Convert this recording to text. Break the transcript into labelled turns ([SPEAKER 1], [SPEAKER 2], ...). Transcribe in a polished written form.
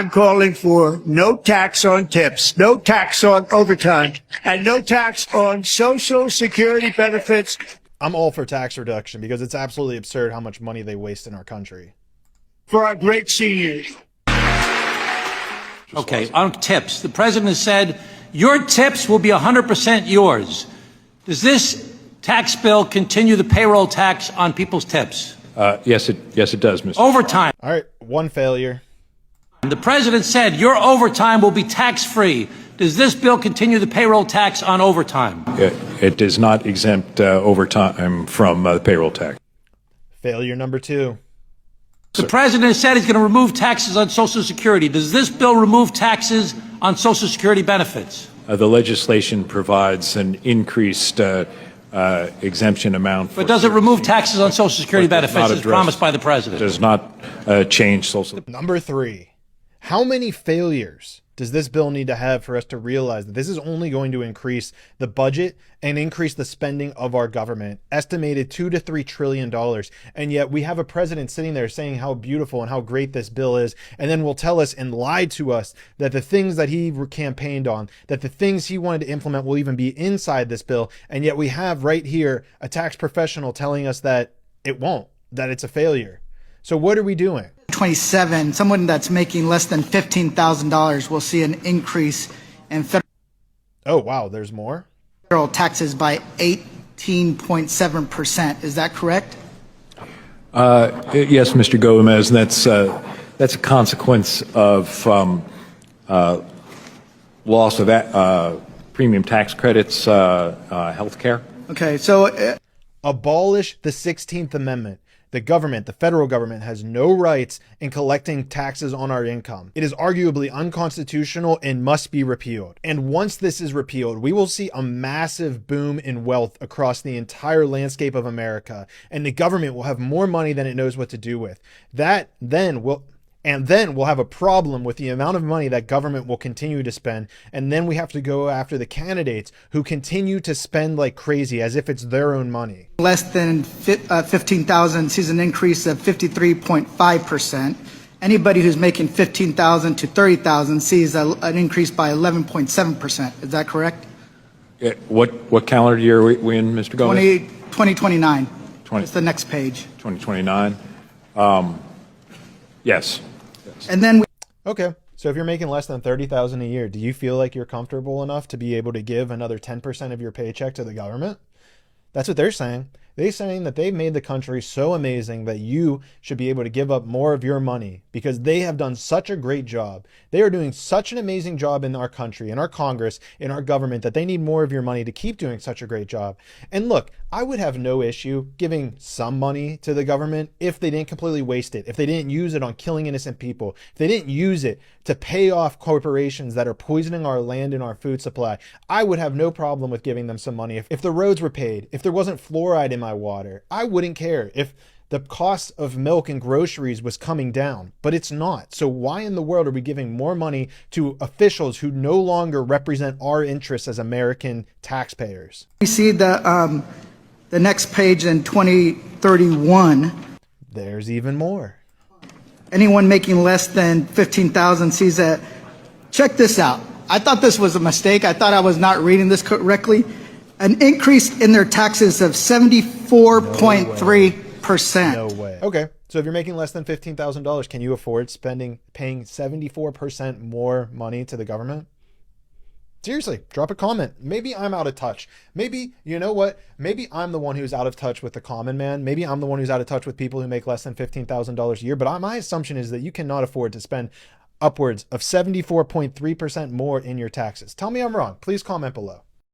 [SPEAKER 1] I'm calling for no tax on tips, no tax on overtime, and no tax on Social Security benefits.
[SPEAKER 2] I'm all for tax reduction because it's absolutely absurd how much money they waste in our country.
[SPEAKER 1] For our great seniors.
[SPEAKER 3] Okay, on tips, the president has said your tips will be 100% yours. Does this tax bill continue the payroll tax on people's tips?
[SPEAKER 4] Yes, it does, Mr.
[SPEAKER 3] Overtime.
[SPEAKER 2] All right, one failure.
[SPEAKER 3] The president said your overtime will be tax-free. Does this bill continue the payroll tax on overtime?
[SPEAKER 4] It does not exempt overtime from the payroll tax.
[SPEAKER 2] Failure number 2.
[SPEAKER 3] The president has said he's going to remove taxes on Social Security. Does this bill remove taxes on Social Security benefits?
[SPEAKER 4] The legislation provides an increased exemption amount.
[SPEAKER 3] But does it remove taxes on Social Security benefits as promised by the president?
[SPEAKER 4] It does not change Social.
[SPEAKER 2] Number 3. How many failures does this bill need to have for us to realize that this is only going to increase the budget and increase the spending of our government, estimated $2 to $3 trillion. And yet we have a president sitting there saying how beautiful and how great this bill is, and then will tell us and lie to us that the things that he campaigned on, that the things he wanted to implement will even be inside this bill. And yet we have right here a tax professional telling us that it won't, that it's a failure. So what are we doing?
[SPEAKER 5] 27, someone that's making less than $15,000 will see an increase in
[SPEAKER 2] Oh, wow, there's more?
[SPEAKER 5] federal taxes by 18.7%. Is that correct?
[SPEAKER 4] Yes, Mr. Gomez, that's a consequence of loss of premium tax credits, health care.
[SPEAKER 5] Okay, so
[SPEAKER 2] Abolish the 16th Amendment. The government, the federal government, has no rights in collecting taxes on our income. It is arguably unconstitutional and must be repealed. And once this is repealed, we will see a massive boom in wealth across the entire landscape of America, and the government will have more money than it knows what to do with. Then we'll have a problem with the amount of money that government will continue to spend. And then we have to go after the candidates who continue to spend like crazy as if it's their own money.
[SPEAKER 5] less than 15,000 sees an increase of 53.5%. Anybody who's making 15,000 to 30,000 sees an increase by 11.7%. Is that correct?
[SPEAKER 4] What calendar year are we in, Mr. Gomez?
[SPEAKER 5] 2029. It's the next page.
[SPEAKER 4] 2029. Yes.
[SPEAKER 5] And then
[SPEAKER 2] Okay, so if you're making less than $30,000 a year, do you feel like you're comfortable enough to be able to give another 10% of your paycheck to the government? That's what they're saying. They're saying that they've made the country so amazing that you should be able to give up more of your money because they have done such a great job. They are doing such an amazing job in our country, in our Congress, in our government, that they need more of your money to keep doing such a great job. And look, I would have no issue giving some money to the government if they didn't completely waste it, if they didn't use it on killing innocent people, if they didn't use it to pay off corporations that are poisoning our land and our food supply. I would have no problem with giving them some money. If the roads were paid, if there wasn't fluoride in my water, I wouldn't care. If the cost of milk and groceries was coming down, but it's not. So why in the world are we giving more money to officials who no longer represent our interests as American taxpayers?
[SPEAKER 5] we see the next page in 2031.
[SPEAKER 2] There's even more.
[SPEAKER 5] Anyone making less than 15,000 sees that. Check this out. I thought this was a mistake. I thought I was not reading this correctly. An increase in their taxes of 74.3%.
[SPEAKER 2] No way. Okay, so if you're making less than $15,000, can you afford paying 74% more money to the government? Seriously, drop a comment. Maybe I'm out of touch. Maybe, you know what? Maybe I'm the one who's out of touch with the common man. Maybe I'm the one who's out of touch with people who make less than $15,000 a year. But my assumption is that you cannot afford to spend upwards of 74.3% more in your taxes. Tell me I'm wrong. Please comment below.